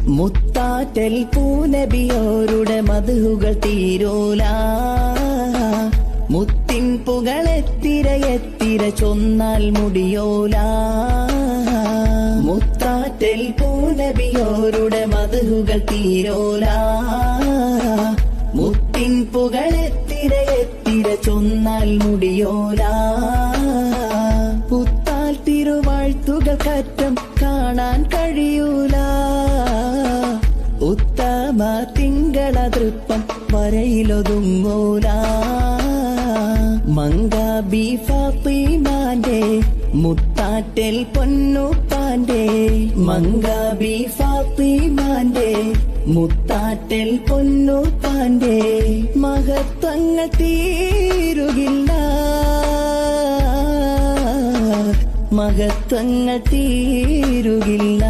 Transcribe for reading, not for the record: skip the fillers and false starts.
മുത്താറ്റൽ പൂനബിയോരുടെ മധുകൾ തീരോല. മുത്തിൻ പുകളെത്തിര ചൊന്നാൽ മുടിയോല. മുത്താറ്റൽ പൂനബിയോരുടെ മധുകൾ തീരോല. മുത്തിൻ പുകളെത്തിര ചൊന്നാൽ മുടിയോല. പുത്താൽ തിരുവാഴ്ത്തുകൾ കറ്റം കാണാൻ കഴിയൂല. ഉത്തമ തിങ്കള തൃപ്പം വരയിലൊതുങ്ങൂല. മങ്കാബി ഫാത്തിമാന്റെ മുത്താറ്റൽ പൊന്നുപ്പാന്റെ. മങ്കാബി ഫാത്തിമാന്റെ മുത്താറ്റൽ പൊന്നുപ്പാന്റെ മഹത്വങ്ങൾ തീരുകില്ല. മഹത്വങ്ങൾ തീരുകില്ല.